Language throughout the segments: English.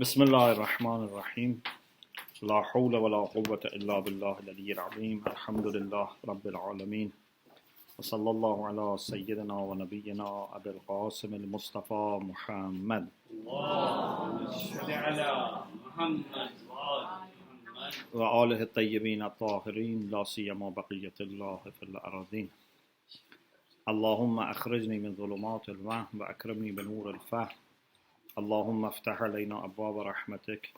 بسم الله الرحمن الرحيم لا حول ولا قوة إلا بالله العلي العظيم الحمد لله رب العالمين وصلى الله على سيدنا ونبينا أبي القاسم المصطفى محمد اللهم صل على محمد محمد وآله الطيبين الطاهرين لا سيما بقية الله في الأراضين اللهم أخرجني من ظلمات الوهم وأكرمني بنور الفهم اللهم افتح علينا أبواب رحمتك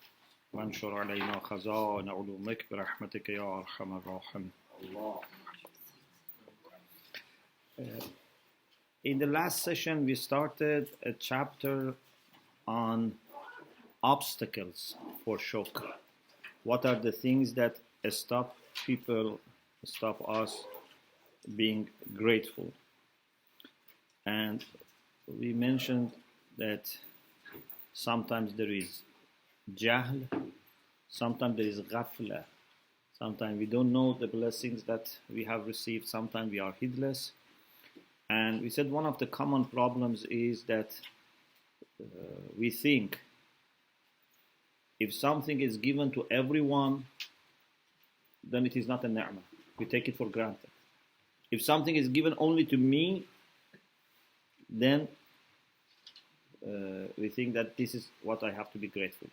وانشر علينا خزائن علومك برحمتك يا أرحم الراحمين. In the last session, we started a chapter on obstacles for shukr. What are the things that stop us being grateful? And we mentioned that sometimes there is jahl, sometimes there is ghafla, sometimes we don't know the blessings that we have received, sometimes we are heedless. And we said one of the common problems is that we think if something is given to everyone, then it is not a ni'mah. We take it for granted. If something is given only to me, then we think that this is what I have to be grateful.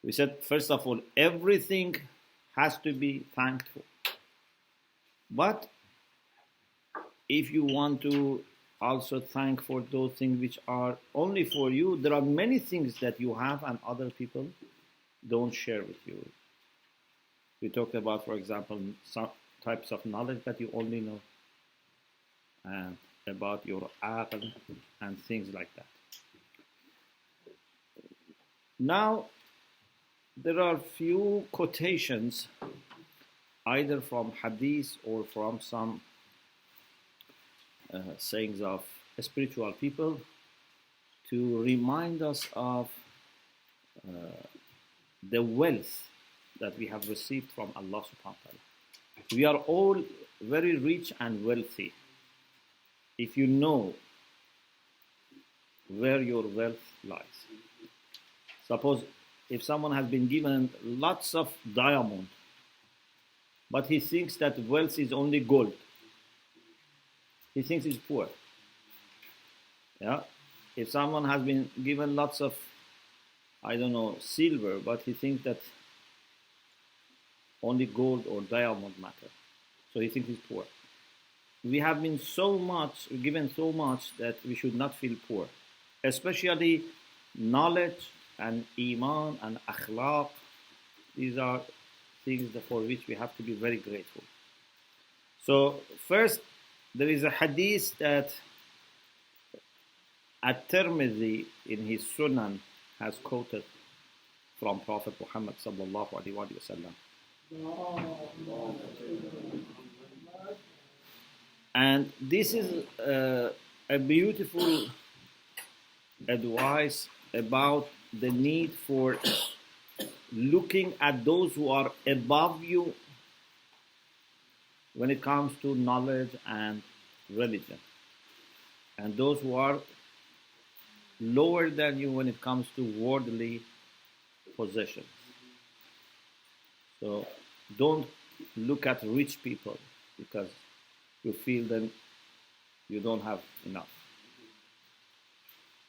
We said, first of all, everything has to be thankful. But if you want to also thank for those things which are only for you, there are many things that you have and other people don't share with you. We talked about, for example, some types of knowledge that you only know, and about your aql and things like that. Now, there are few quotations, either from hadith or from some sayings of spiritual people, to remind us of the wealth that we have received from Allah subhanahu wa ta'ala. We are all very rich and wealthy. If you know where your wealth lies. Suppose if someone has been given lots of diamond, but he thinks that wealth is only gold, he thinks he's poor. Yeah. If someone has been given lots of, silver, but he thinks that only gold or diamond matter, so he thinks he's poor. We have been given so much that we should not feel poor, especially knowledge and iman and akhlaq. These are things for which we have to be very grateful. So first, there is a hadith that At-Tirmidhi in his Sunan has quoted from Prophet Muhammad sallallahu alaihi wasallam. And this is a beautiful advice about the need for looking at those who are above you when it comes to knowledge and religion, and those who are lower than you when it comes to worldly possessions. So don't look at rich people because you feel that you don't have enough.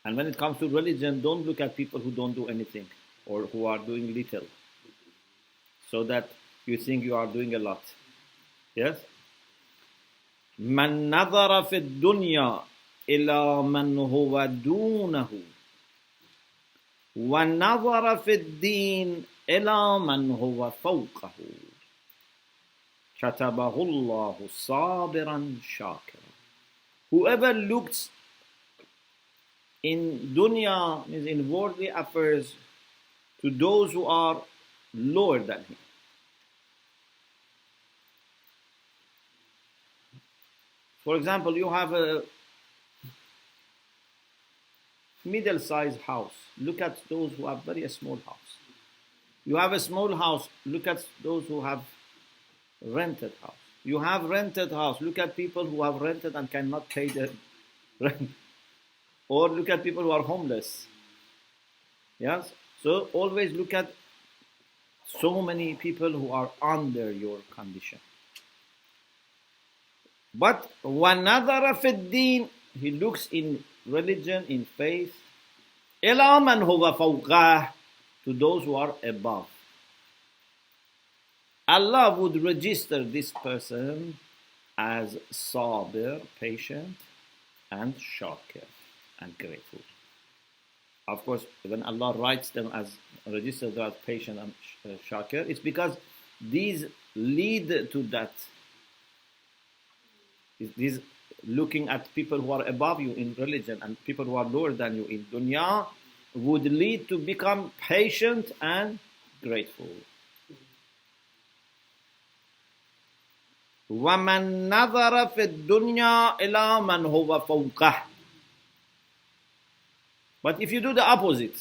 And when it comes to religion, don't look at people who don't do anything or who are doing little, so that you think you are doing a lot. Yes? من نظر في الدنيا إلى من هو دونه ونظر في الدين إلى من هو فوقه كتبه الله صابرا شاكرا. Whoever looks in dunya, means in worldly affairs, to those who are lower than him. For example, you have a middle-sized house. Look at those who have very small house. You have a small house. Look at those who have rented house. You have rented house. Look at people who have rented and cannot pay the rent. Or look at people who are homeless. Yes? So always look at so many people who are under your condition. But وَنَظَرَ فِي الدِّينِ, he looks in religion, in faith, إِلَى مَنْ هُوَ فَوْقَهُ, to those who are above. Allah would register this person as sabir, patient, and shakir, and grateful. Of course, when Allah writes them as registered as patient and shakir, it's because these lead to that. These looking at people who are above you in religion and people who are lower than you in dunya would lead to become patient and grateful. وَمَنْ نَظَرَ فِي الدُّنْيَا إِلَى مَنْ هُوَ فَوْقَهُ. But if you do the opposite,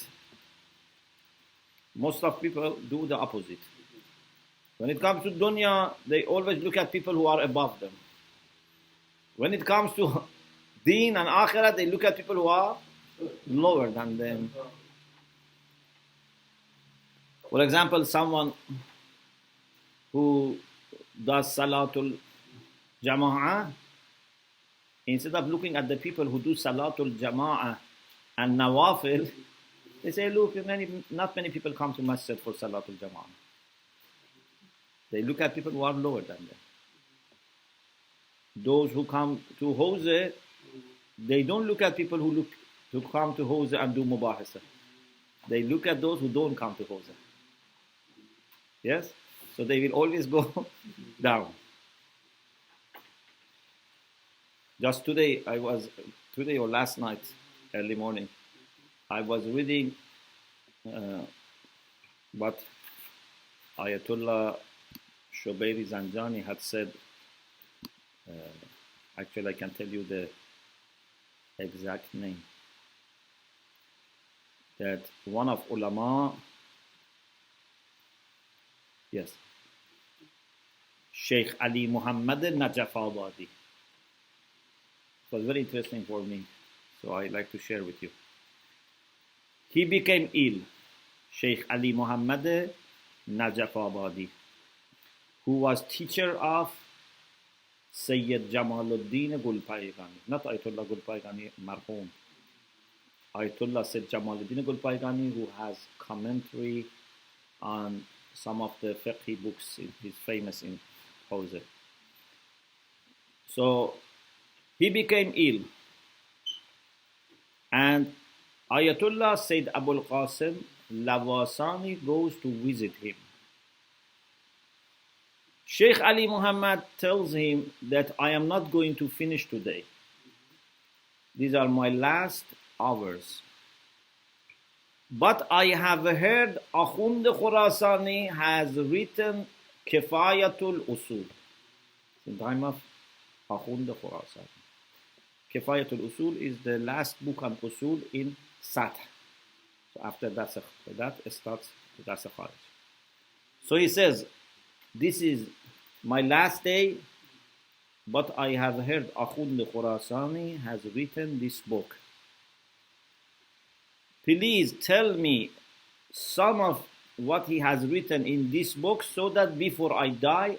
most of people do the opposite. When it comes to dunya, they always look at people who are above them. When it comes to deen and akhirah, they look at people who are lower than them. For example, someone who does Salatul Jama'ah, instead of looking at the people who do Salatul Jama'ah and Nawafil, they say, look, not many people come to Masjid for Salatul Jama'ah. They look at people who are lower than them. Those who come to Hawza, they don't look at people who come to Hawza and do Mubahasa. They look at those who don't come to Hawza. Yes? So they will always go down. Just today or last night, early morning, I was reading what Ayatollah Shobairi Zanjani had said. Actually, I can tell you the exact name. That one of ulama, yes, Sheikh Ali Muhammad Najafabadi. It was very interesting for me, so I like to share with you. He became ill, Sheikh Ali Muhammad Najafabadi, who was teacher of Sayyid Jamaluddin Gulpaigani, not Ayatollah Gulpaigani marhum. Ayatollah Sayyid Jamaluddin Gulpaigani, who has commentary on some of the fiqh books. He's famous in Hawza. So he became ill, and Ayatollah Sayyid Abul Qasim Lawasani goes to visit him. Sheikh Ali Muhammad tells him that I am not going to finish today. These are my last hours. But I have heard Akhund Khurasani has written Kifayatul Usul. In time of Akhund Khurasani. Kifayatul Usul is the last book on Usul in Sath. So after that starts that's a Kharij. So he says, this is my last day, but I have heard Akhund Khurasani has written this book. Please tell me some of what he has written in this book so that before I die,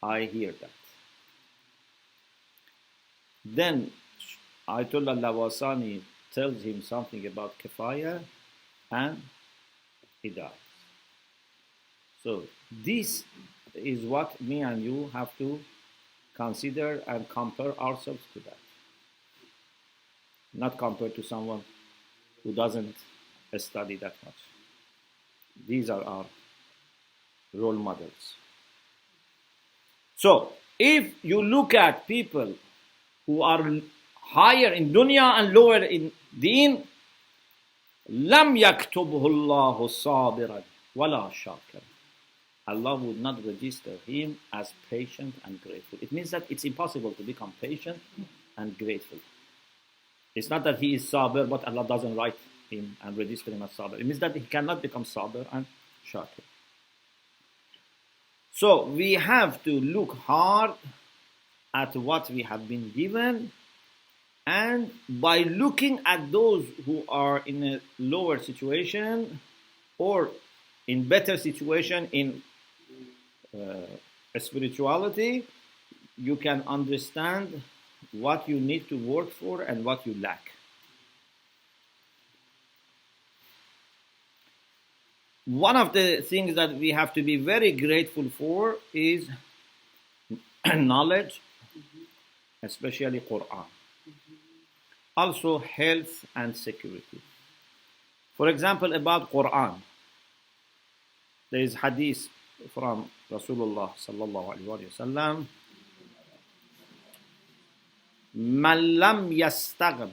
I hear that. Then Ayatollah Lawasani tells him something about Kifaya and he dies. So this is what me and you have to consider and compare ourselves to that. Not compare to someone who doesn't study that much. These are our role models. So, if you look at people who are higher in dunya and lower in deen, لم يكتبه الله صابرا ولا شاكرا. Allah would not register him as patient and grateful. It means that it's impossible to become patient and grateful. It's not that he is sabir, but Allah doesn't write him and register him as sabir. It means that he cannot become sabir and shakir. So we have to look hard at what we have been given, and by looking at those who are in a lower situation, or in better situation in spirituality, you can understand what you need to work for and what you lack. One of the things that we have to be very grateful for is knowledge, especially Quran. Also health and security. For example, about Quran, there is hadith from Rasulullah sallallahu alaihi wasallam. Man lam yastaghm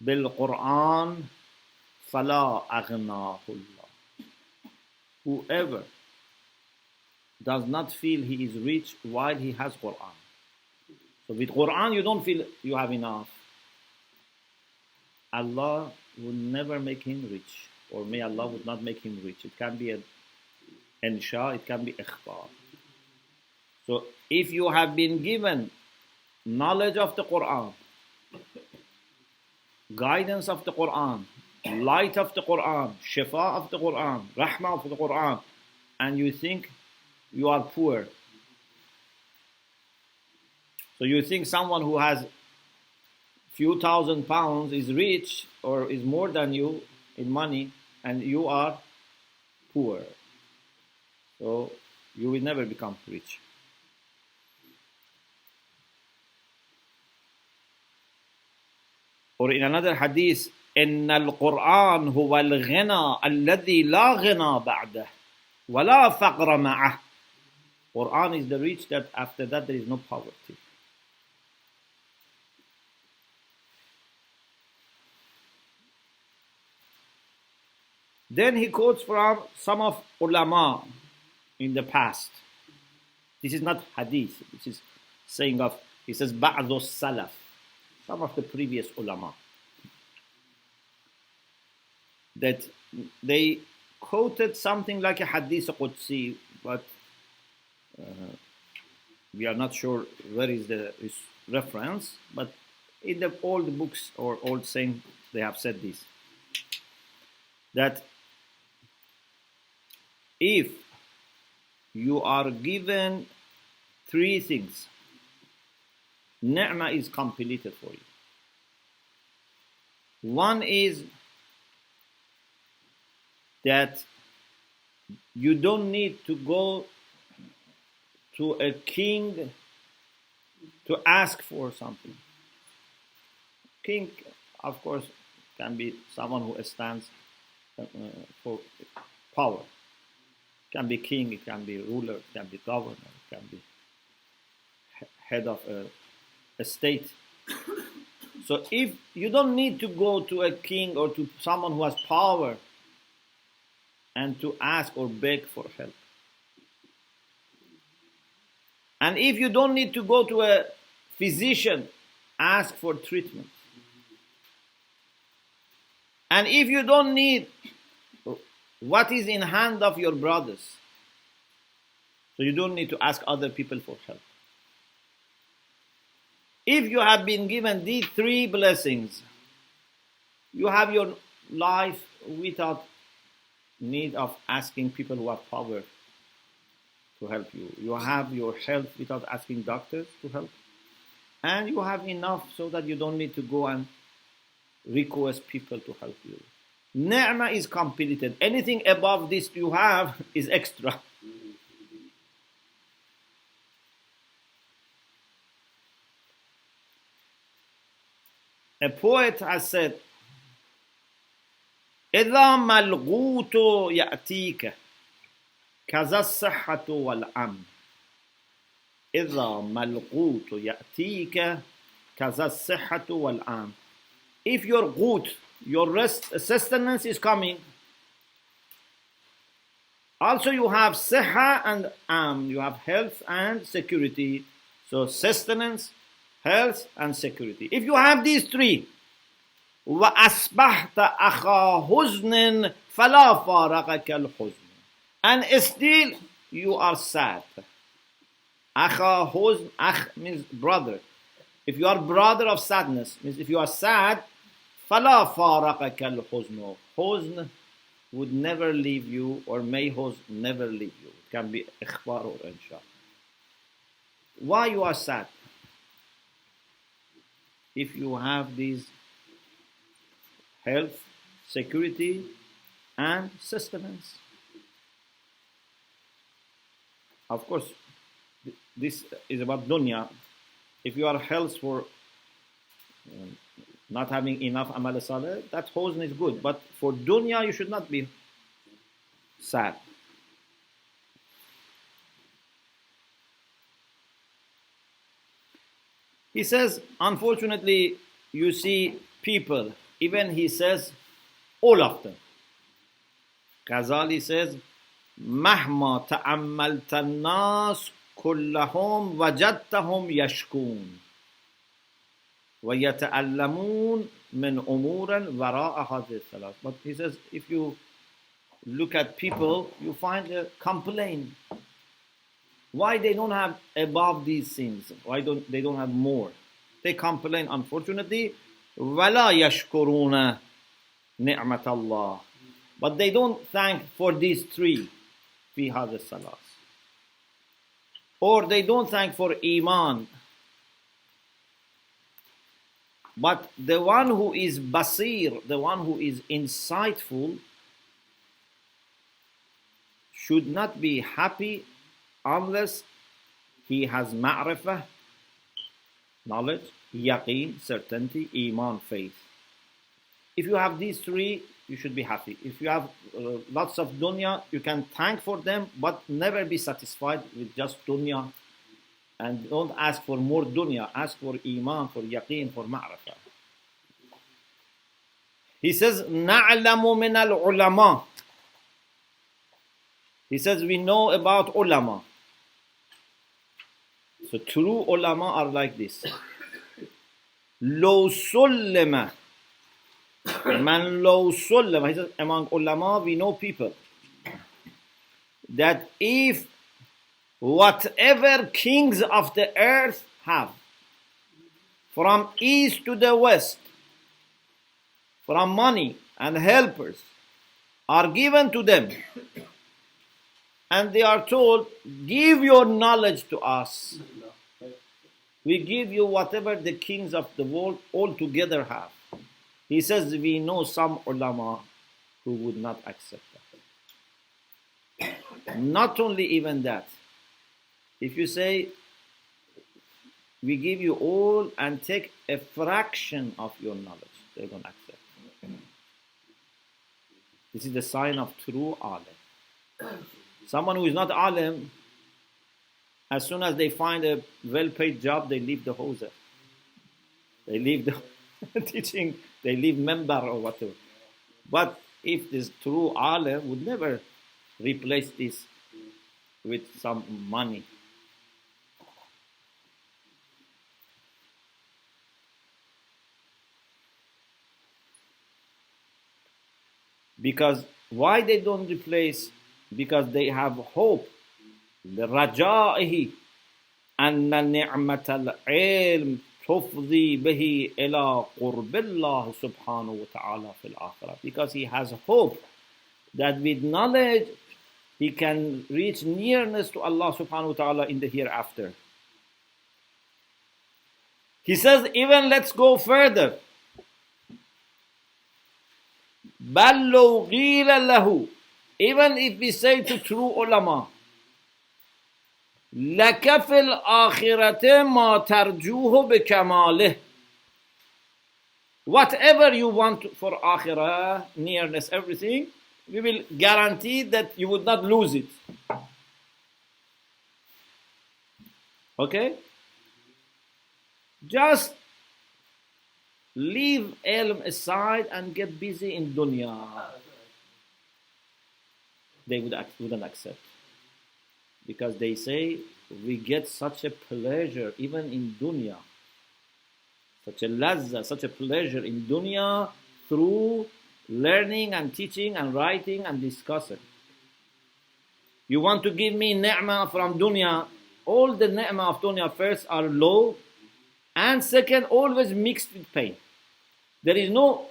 bil Quran fala aghnahu Allah. Whoever does not feel he is rich while he has Quran. So with Quran you don't feel you have enough. Allah will never make him rich, or may Allah would not make him rich. It can be an insha, it can be ikhbar. So if you have been given knowledge of the Quran, guidance of the Quran, light of the Quran, shifa of the Quran, rahmah of the Quran, and you think you are poor. So you think someone who has few thousand pounds is rich or is more than you in money, and you are poor. So you will never become rich. Or in another hadith, إن القرآن هو الغنى الذي لا غنى بعده ولا فقر معه. Quran is the rich that after that there is no poverty. Then he quotes from some of ulama in the past. This is not hadith. This is saying of, he says, بعض السلف, some of the previous ulama, that they quoted something like a hadith qudsi, but we are not sure where is the reference, but in the old books or old saying they have said this, that if you are given three things, ni'mah is completed for you. One is that you don't need to go to a king to ask for something. King, of course, can be someone who stands for power. It can be king, it can be ruler, it can be governor, it can be head of a state. So if you don't need to go to a king or to someone who has power and to ask or beg for help. And if you don't need to go to a physician, ask for treatment. And if you don't need what is in hand of your brothers, so you don't need to ask other people for help. If you have been given these three blessings, you have your life without need of asking people who have power to help you. You have your health without asking doctors to help. And you have enough so that you don't need to go and request people to help you. Ni'mah is completed. Anything above this you have is extra. A poet has said, إذا ما الغوت يأتيك كذا الصحة والأمن. إذا ما الغوت يأتيك كذا الصحة والأمن. If your ghut, your sustenance is coming, also you have siha and you have health and security. So sustenance, health and security. If you have these three, وَأَصْبَحْتَ أَخَا حُزْنٍ فَلَا فَارَقَكَ الْحُزْنِ. And still you are sad. أَخَا حُزْن, أخ means brother. If you are brother of sadness, means if you are sad, فَلَا فَارَقَكَ الْحُزْنُ. Huzn would never leave you, or may huzn never leave you. It can be ikhbar or insha. Why you are sad? If you have these health, security, and sustenance. Of course, this is about dunya. If you are health for not having enough amal saleh, that huzn is good. But for dunya, you should not be sad. He says, unfortunately, you see people, even he says, all of them. Ghazali says, مهما تأملت الناس كلهم وجدتهم يشكون ويتألمون من أمور وراء هذه الثلاث. But he says, if you look at people, you find a complaint. Why they don't have above these things? Why they don't have more? They complain, unfortunately. ولا يشكرون نعمة الله. But they don't thank for these three. في هذا الثلاث. Or they don't thank for iman. But the one who is basir, the one who is insightful, should not be happy unless he has ma'rifah, knowledge, yaqeen, certainty, iman, faith. If you have these three, you should be happy. If you have lots of dunya, you can thank for them, but never be satisfied with just dunya. And don't ask for more dunya. Ask for iman, for yaqeen, for ma'rifah. He says, نَعْلَمُ مِنَ الْعُلَمَاءِ. He says, we know about ulama. So true ulama are like this. لَوْ سُلِّمَ. Man law sullama. He says, among ulama we know people that if whatever kings of the earth have, from east to the west, from money and helpers, are given to them, and they are told, give your knowledge to us, we give you whatever the kings of the world all together have. He says, we know some ulama who would not accept that. Not only even that. If you say, we give you all and take a fraction of your knowledge, they don't accept. This is the sign of true alim. Someone who is not alim, as soon as they find a well-paid job, they leave the hawza. They leave the teaching. They leave member or whatever. But if this true alim would never replace this with some money. Because why they don't replace? Because they have hope. لرجائه أن نعمة العلم تفضي به إلى قرب الله سبحانه وتعالى في الآخرة. Because he has hope that with knowledge he can reach nearness to Allah subhanahu wa ta'ala in the hereafter. He says, even let's go further. بل لو قيل له, even if we say to true ulama, لك في الآخرة ما ترجوه بكماله. Whatever you want for akhirah, nearness, everything, we will guarantee that you would not lose it. Okay? Just leave ilm aside and get busy in dunya. They wouldn't accept. Because they say, we get such a pleasure even in dunya. Such a lazza, such a pleasure in dunya through learning and teaching and writing and discussing. You want to give me ni'mah from dunya, all the ni'mah of dunya first are low, and second, always mixed with pain. There is no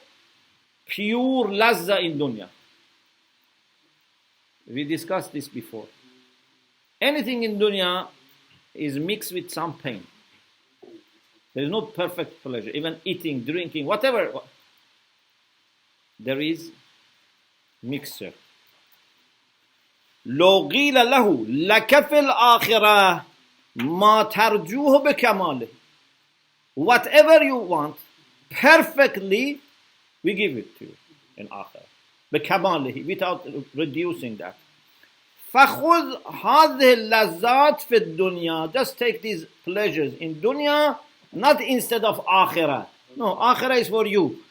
pure lazza in dunya. We discussed this before. Anything in dunya is mixed with some pain. There is no perfect pleasure. Even eating, drinking, whatever. There is mixture. لو قيل له لك في الآخرة ما ترجوه بكماله. Whatever you want, perfectly, we give it to you in akhirah. بكماله, without reducing that. فخذ هذه اللذات في الدنيا. Just take these pleasures in dunya, not instead of akhirah. No, akhirah is for you.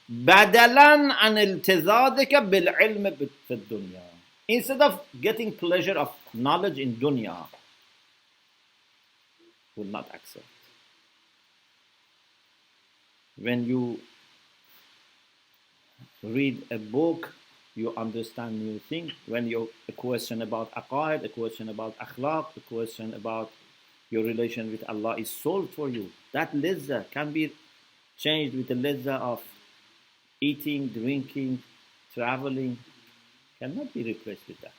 بدلا عن التذاذك بالعلم في الدنيا. Instead of getting pleasure of knowledge in dunya, will not accept. When you read a book, you understand new things. When you a question about aqaid, a question about akhlaq, a question about your relation with Allah is solved for you. That lezza can be changed with the lezza of eating, drinking, traveling. Cannot be replaced with that.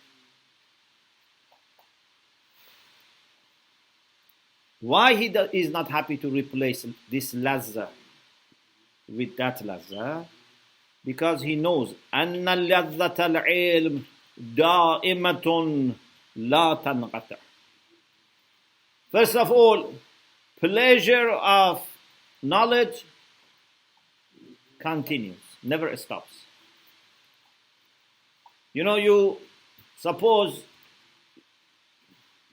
Why he is not happy to replace this lazza with that lazza? Because he knows أن لذة العلم دائمة لا تنقطع. First of all, pleasure of knowledge continues, never stops. You know, you suppose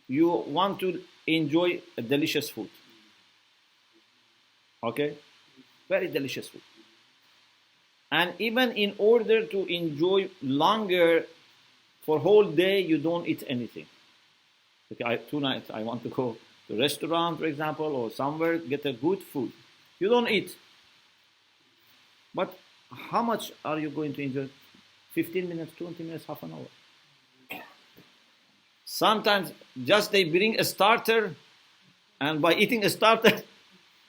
you want to enjoy a delicious food. Okay? Very delicious food. And even in order to enjoy longer, for whole day, you don't eat anything. Okay, tonight I want to go to a restaurant, for example, or somewhere, get a good food. You don't eat. But how much are you going to enjoy? 15 minutes, 20 minutes, half an hour. Sometimes just they bring a starter, and by eating a starter,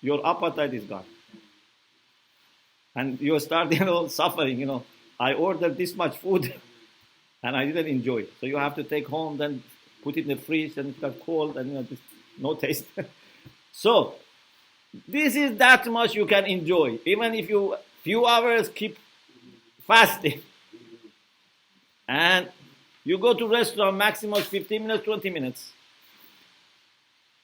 your appetite is gone. And you start, suffering, I ordered this much food, and I didn't enjoy it. So you have to take home, then put it in the fridge, and it got cold, and no taste. So, this is that much you can enjoy. Even if you few hours keep fasting. And you go to restaurant, maximum 15 minutes, 20 minutes.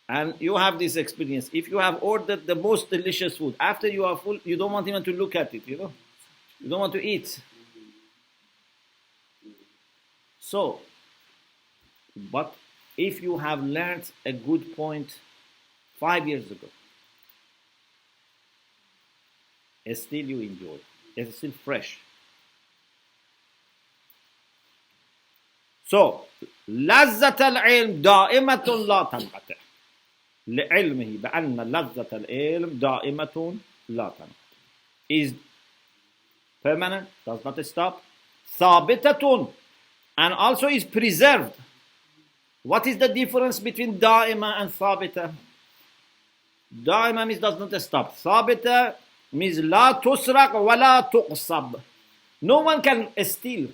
And you have this experience. If you have ordered the most delicious food, after you are full, you don't want even to look at it, You don't want to eat. So, but if you have learned a good point 5 years ago, still you enjoy. It's still fresh. So, لذة العلم دائمة لا تنقطع. لعلمه بأن لذة العلم دائمة لا تنقطع. Is permanent, does not stop. ثابتة, and also is preserved. What is the difference between دائمة and ثابتة? دائمة means does not stop. ثابتة means لا تسرق ولا تغصب. No one can steal.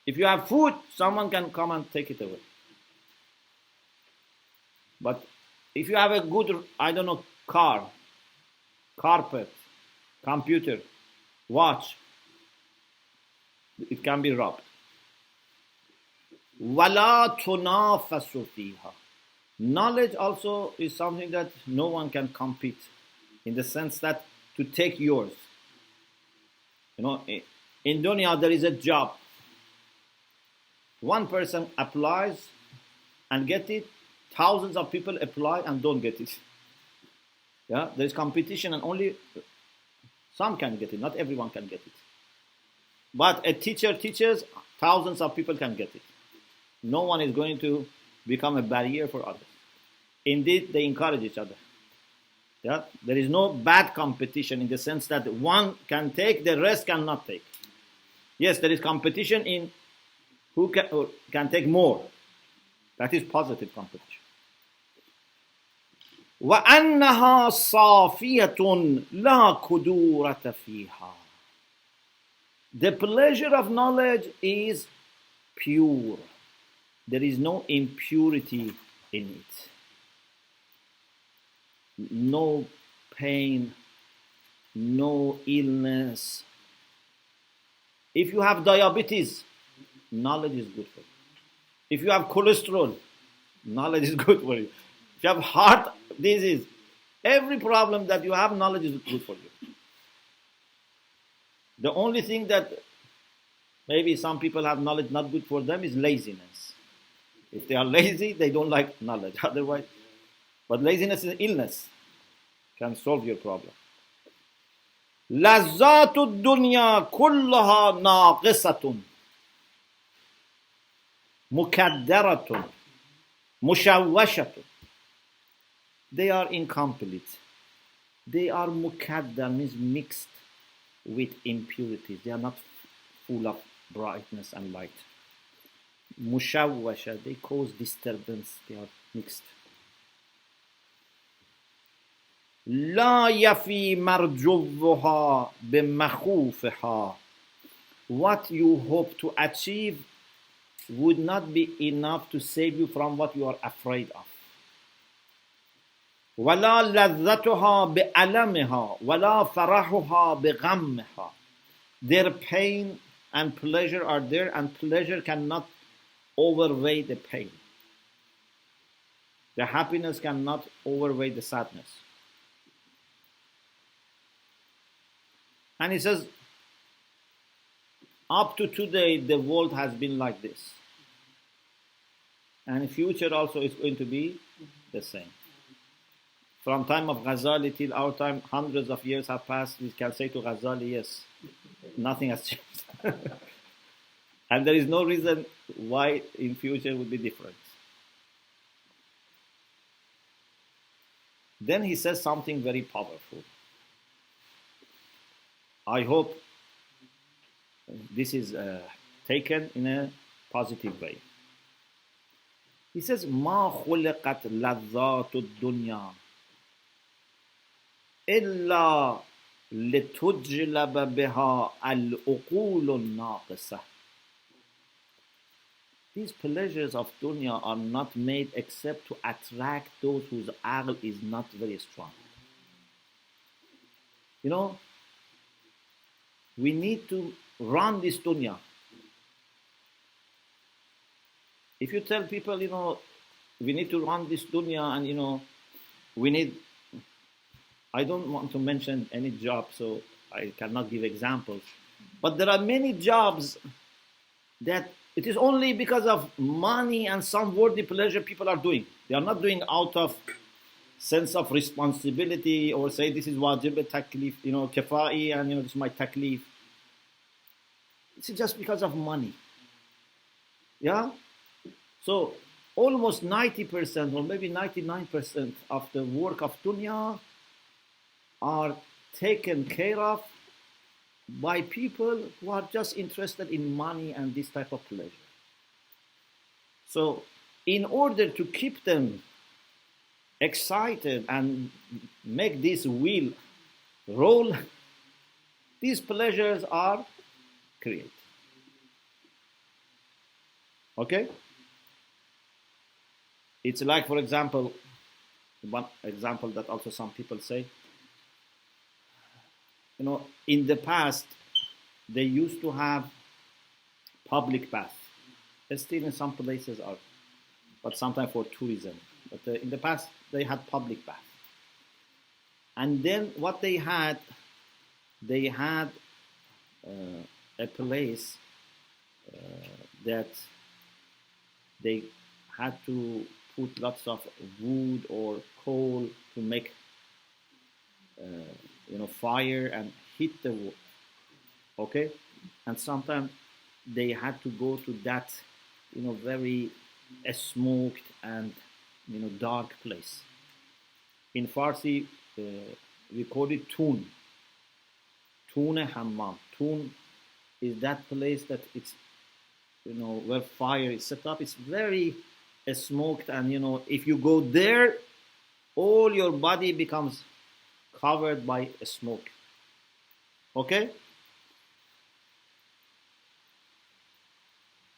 If you have food, someone can come and take it away. But if you have a good, car, carpet, computer, watch, it can be robbed. وَلَا تُنَافَسُ فِيهَا. Knowledge also is something that no one can compete, in the sense that to take yours. In dunya there is a job. One person applies and get it. Thousands of people apply and don't get it. Yeah, there is competition and only some can get it. Not everyone can get it. But a teacher teaches, thousands of people can get it. No one is going to become a barrier for others. Indeed, they encourage each other. Yeah, there is no bad competition in the sense that one can take, the rest cannot take. Yes, there is competition in who can take more. That is positive competition. وأنها صافية لا كدورة فيها. The pleasure of knowledge is pure. There is no impurity in it. No pain, no illness. If you have diabetes, knowledge is good for you. If you have cholesterol, knowledge is good for you. If you have heart disease, every problem that you have, knowledge is good for you. The only thing that maybe some people have knowledge not good for them is laziness. If they are lazy, they don't like knowledge. Otherwise, but laziness is an illness. Can solve your problem. لذات الدنيا كلها ناقصة مكدرة مشوشة. They are incomplete. They are mukaddar, means mixed with impurities. They are not full of brightness and light. Mushawwasha, they cause disturbance. They are mixed. لا يفي مرجوها بمخوفها. What you hope to achieve would not be enough to save you from what you are afraid of. ولا لذتها بألمها ولا فرحها بغمها. Their pain and pleasure are there, and pleasure cannot overweigh the pain. The happiness cannot overweigh the sadness. And he says, up to today, the world has been like this. And in future also is going to be the same. From time of Ghazali till our time, hundreds of years have passed. We can say to Ghazali, yes, nothing has changed. And there is no reason why in future would be different. Then he says something very powerful. I hope this is taken in a positive way. He says, ما خلقت لذات الدنيا إلا لتجلب بها العقول الناقصة. These pleasures of dunya are not made except to attract those whose aql is not very strong. You know, we need to run this dunya. If you tell people, you know, we need to run this dunya and, you know, we need, I don't want to mention any job, so I cannot give examples. But there are many jobs that it is only because of money and some worldly pleasure people are doing. They are not doing out of sense of responsibility or say this is wajib taklif, you know, kifai, and you know this is my taklif. It's just because of money. Yeah? So almost 90% or maybe 99% of the work of dunya are taken care of by people who are just interested in money and this type of pleasure. So in order to keep them excited and make this wheel roll, these pleasures are created. Okay? It's like, for example, one example that also some people say, you know, in the past, they used to have public baths. Still in some places are, but sometimes for tourism. But in the past, they had public baths. And then what they had a place that they had to put lots of wood or coal to make fire and heat the wood. Okay? And sometimes they had to go to that, very smoked and, dark place. In Farsi, we call it Toon. Toon Hammam. Toon is that place that it's, where fire is set up. It's very smoked, and, if you go there, all your body becomes covered by smoke. Okay?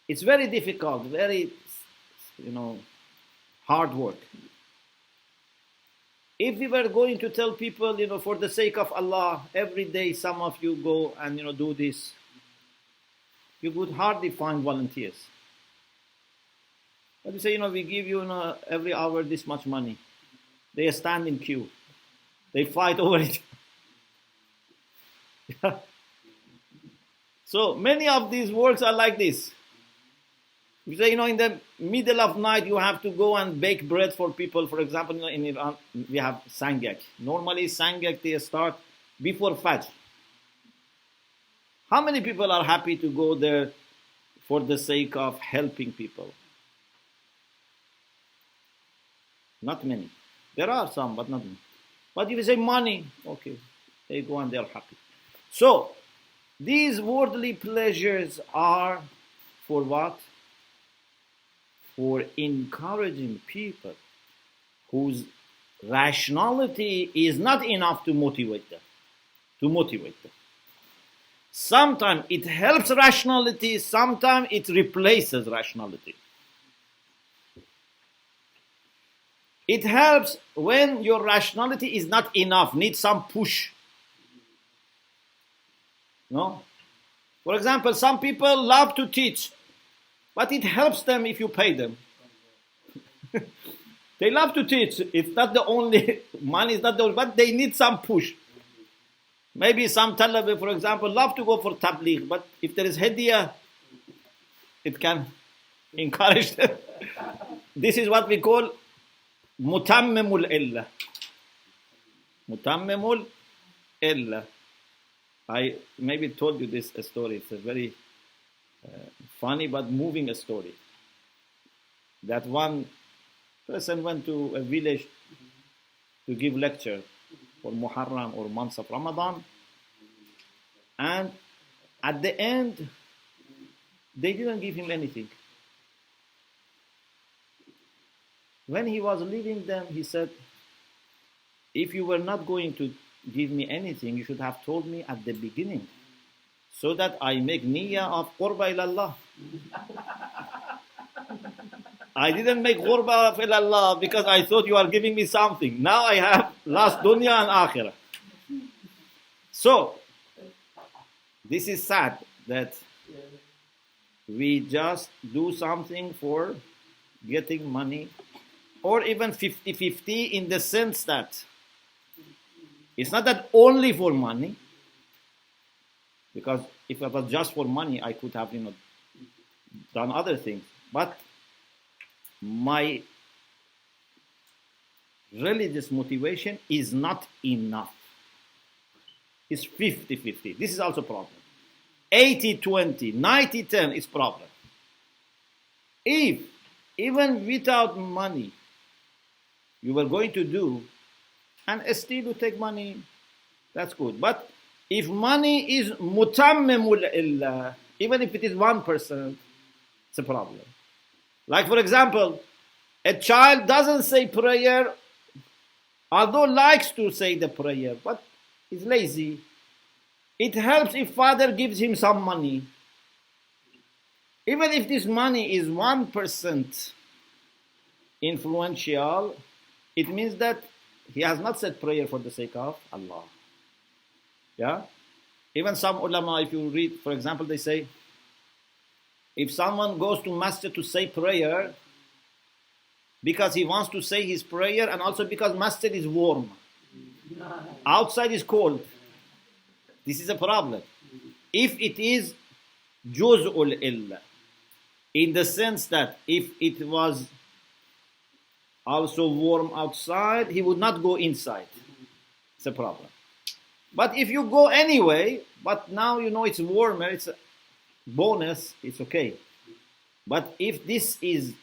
It's very difficult, very, hard work. If we were going to tell people, for the sake of Allah, every day some of you go and, do this, you would hardly find volunteers. But we say, we give you, every hour this much money. They stand in queue. They fight over it. So many of these works are like this. We say, in the middle of night, you have to go and bake bread for people. For example, in Iran, we have Sangak. Normally, Sangak, they start before Fajr. How many people are happy to go there for the sake of helping people? Not many. There are some, but not many. But if you say money, okay, they go and they're happy. So, these worldly pleasures are for what? For encouraging people whose rationality is not enough to motivate them. Sometimes it helps rationality, sometimes it replaces rationality. It helps when your rationality is not enough, needs some push. No? For example, some people love to teach, but it helps them if you pay them. They love to teach. It's not the only, money is not the only, but they need some push. Maybe some talabi, for example, love to go for tabligh, but if there is hadiyah, it can encourage them. This is what we call mutammimul illa. Mutammimul illa. I maybe told you this story. It's a very funny but moving story. That one person went to a village to give lecture for Muharram or months of Ramadan, and at the end they didn't give him anything. When he was leaving them, he said, if you were not going to give me anything, you should have told me at the beginning, so that I make niyyah of qurba ilallah. I didn't make qurba of ilallah because I thought you are giving me something. Now I have lost dunya and akhirah. So, this is sad that we just do something for getting money, or even 50-50 in the sense that it's not that only for money, because if it was just for money, I could have, done other things. But my religious motivation is not enough. It's 50-50. This is also a problem. 80-20, 90-10 is problem. If, even without money, you were going to do, and still you take money, that's good. But if money is mutammimul illa, even if it is 1%, it's a problem. Like for example, a child doesn't say prayer, although likes to say the prayer, but is lazy. It helps if father gives him some money. Even if this money is 1% influential, it means that he has not said prayer for the sake of Allah. Yeah? Even some ulama, if you read, for example, they say, if someone goes to masjid to say prayer, because he wants to say his prayer, and also because masjid is warm, outside is cold, this is a problem. If it is juz'ul illa, in the sense that if it was also warm outside, he would not go inside. It's a problem. But if you go anyway, but now it's warmer, it's a bonus, it's okay. But if this is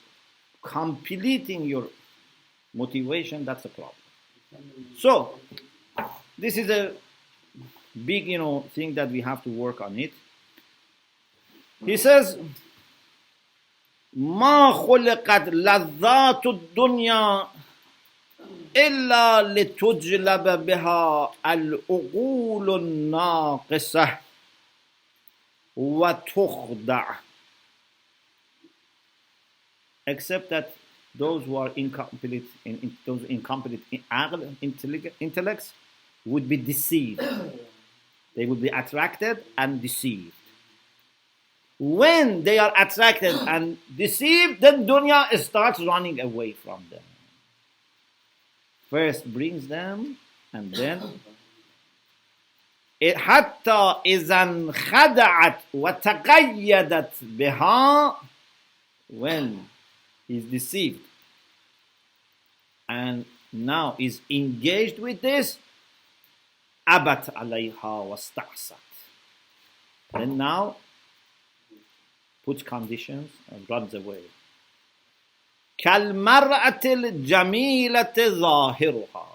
completing your motivation, that's a problem. So, this is a big, thing that we have to work on it. He says, ما خلقت لذات الدنيا إلا لتجلب بها العقول الناقصة وتخدع. Except that those who are incomplete, those incomplete intellects would be deceived. They would be attracted and deceived. When they are attracted and deceived, then dunya starts running away from them. First brings them, and then حتى إذا انخدعت وتقيدت بها, when he's deceived and now is engaged with this, أبت عليها واستعصت, then now puts conditions and runs away. كالمرأة الجميلة ظاهرها,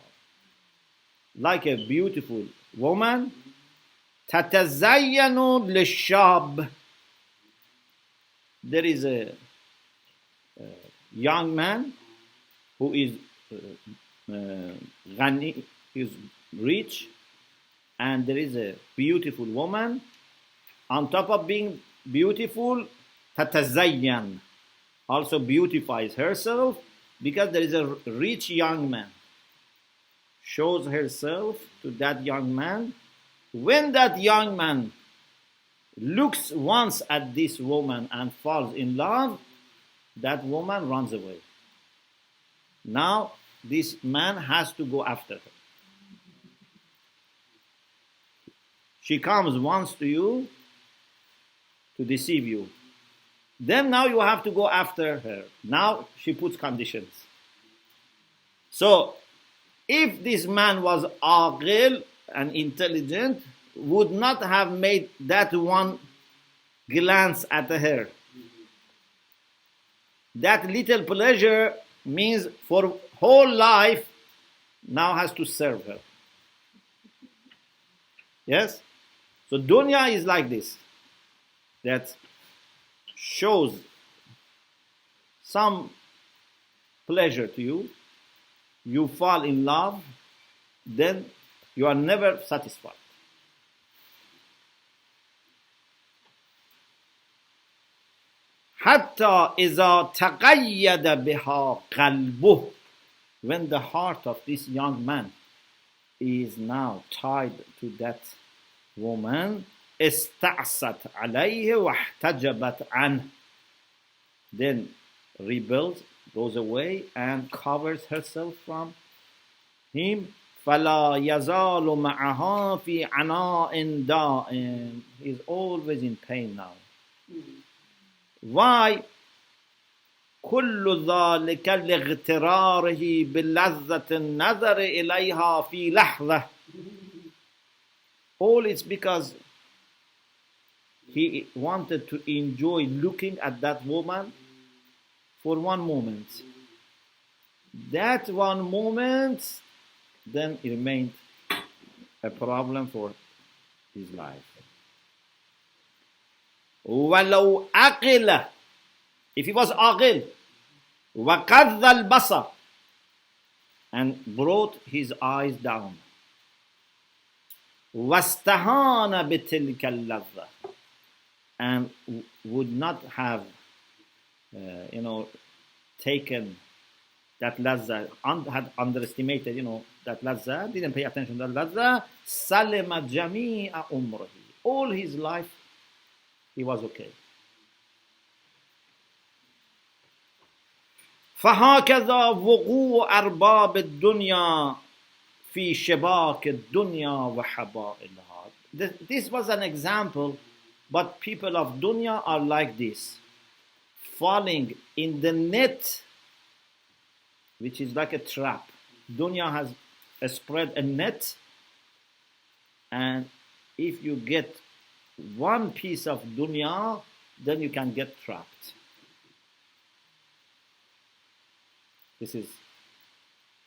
like a beautiful woman. تتزين للشاب, there is a young man who is غني, is rich, and there is a beautiful woman. On top of being beautiful, تتزين, also beautifies herself, because there is a rich young man, shows herself to that young man. When that young man looks once at this woman and falls in love, that woman runs away. Now this man has to go after her. She comes once to you to deceive you. Then now you have to go after her. Now she puts conditions. So if this man was aqil and intelligent, would not have made that one glance at her. That little pleasure means for whole life now has to serve her. Yes? So dunya is like this, that shows some pleasure to you, you fall in love, then you are never satisfied. حتى إذا تقيد بها قلبه, when the heart of this young man is now tied to that woman, استعصت عليه واحتجبت عنه, then rebels, goes away and covers herself from him. فلا يزال معها في عناء دائم, he is always in pain now. Why? كل ذلك لاغتراره بلذة النظر إليها في لحظة. All it's because he wanted to enjoy looking at that woman for one moment. That one moment then it remained a problem for his life. وَلَوْ أَقِلَ, if he was aqil, وَقَذَّ الْبَصَرِ, and brought his eyes down, وَاسْتَهَانَ بِتِلْكَ اللَّذَّةِ, and would not have taken that lazza, had underestimated that lazza, didn't pay attention to that lazza, سَلِمَ جَمِيعَ عُمْرِهِ, all his life he was okay. فهكذا وقوع أرباب الدنيا في شباك الدنيا وحبائلها. This was an example, but people of dunya are like this, falling in the net, which is like a trap. Dunya has spread a net, and if you get one piece of dunya, then you can get trapped. This is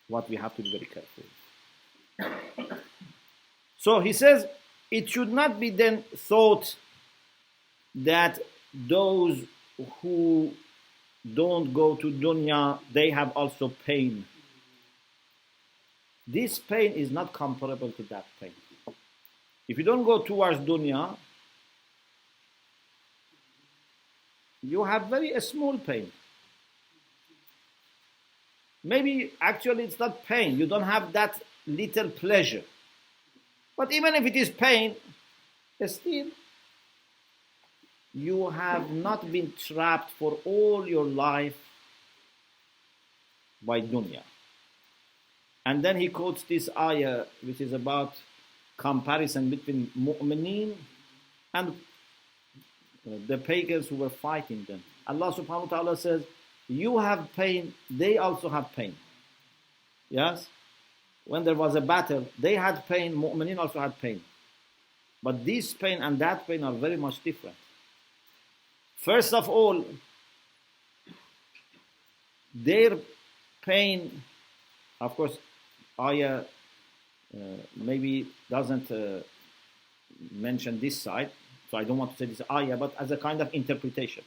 what we have to be very careful. So he says, it should not be then thought that those who don't go to dunya, they have also pain. this pain is not comparable to that pain. If you don't go towards dunya, you have very a small pain. Maybe actually it's not pain. You don't have that little pleasure. But even if it is pain, still you have not been trapped for all your life by dunya. And then he quotes this ayah, which is about comparison between mu'mineen and the pagans who were fighting them. Allah subhanahu wa ta'ala says, you have pain, they also have pain. Yes? When there was a battle, they had pain, mu'mineen also had pain. But this pain and that pain are very much different. First of all, their pain, of course, ayah maybe doesn't mention this side, so I don't want to say this ayah, but as a kind of interpretation.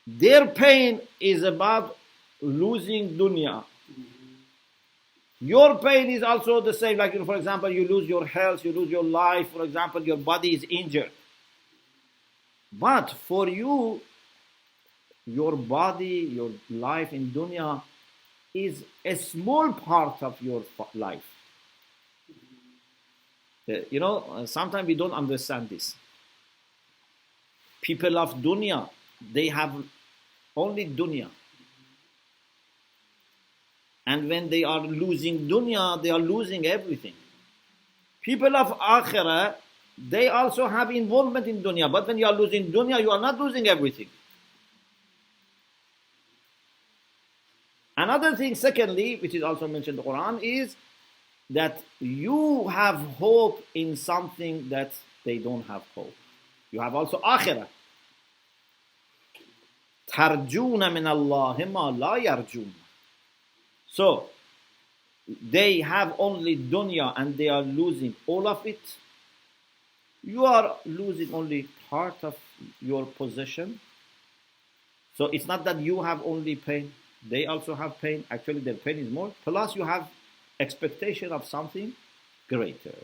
Their pain is about losing dunya. Your pain is also the same, like, for example, you lose your health, you lose your life, for example, your body is injured. But for you, your body, your life in dunya is a small part of your life. Sometimes we don't understand this. People of dunya, they have only dunya. And when they are losing dunya, they are losing everything. People of akhirah, they also have involvement in dunya. But when you are losing dunya, you are not losing everything. Another thing, secondly, which is also mentioned in the Quran, is that you have hope in something that they don't have hope. You have also akhirah. تَرْجُونَ مِنَ اللَّهِ مَا لَا يَرْجُونَ. So, they have only dunya and they are losing all of it. You are losing only part of your possession. So it's not that you have only pain. They also have pain. Actually, their pain is more. Plus, you have expectation of something greater.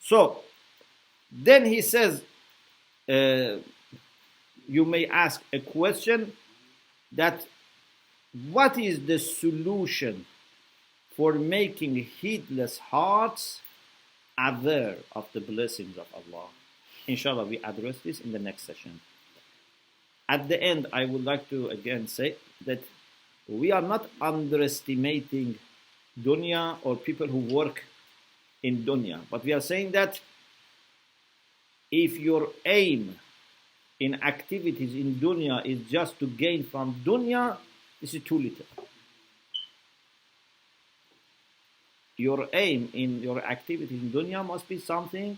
So, then he says, you may ask a question that what is the solution for making heedless hearts aware of the blessings of Allah? Inshallah, we address this in the next session. At the end, I would like to again say that we are not underestimating dunya or people who work in dunya, but we are saying that if your aim in activities in dunya is just to gain from dunya, this is too little. Your aim in your activities in dunya must be something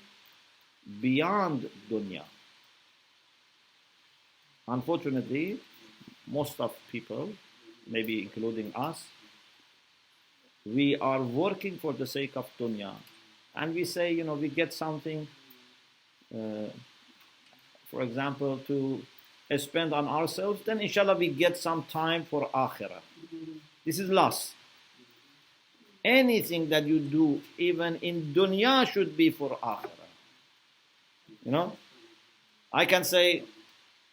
beyond dunya. Unfortunately, most of people, maybe including us, we are working for the sake of dunya. And we say, we get something, for example, to spend on ourselves, then inshallah we get some time for akhirah. This is loss. Anything that you do, even in dunya, should be for akhirah. I can say,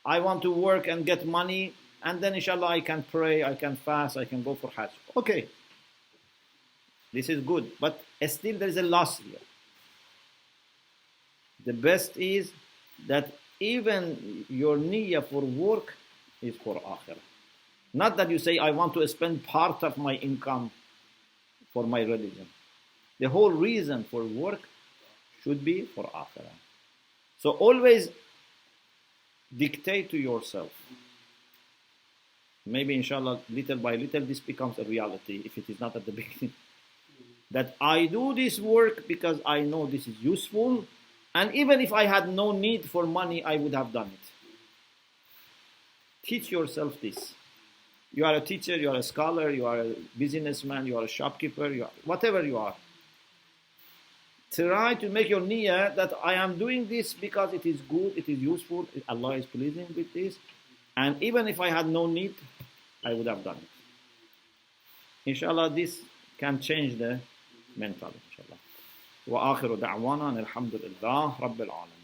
I want to work and get money, and then inshallah I can pray, I can fast, I can go for hajj. Okay. This is good, but still there is a loss here. The best is that even your niyyah for work is for akhirah. Not that you say, I want to spend part of my income for my religion. The whole reason for work should be for akhirah. So always dictate to yourself. Maybe inshallah, little by little, this becomes a reality if it is not at the beginning. That I do this work because I know this is useful, and even if I had no need for money, I would have done it. Teach yourself this. You are a teacher, you are a scholar, you are a businessman, you are a shopkeeper, you are whatever you are. Try to make your niyyah that I am doing this because it is good, it is useful, Allah is pleasing with this, and even if I had no need, I would have done it. Inshallah, this can change the mentality. إن شاء الله. وآخر دعوانا الحمد لله رب العالمين.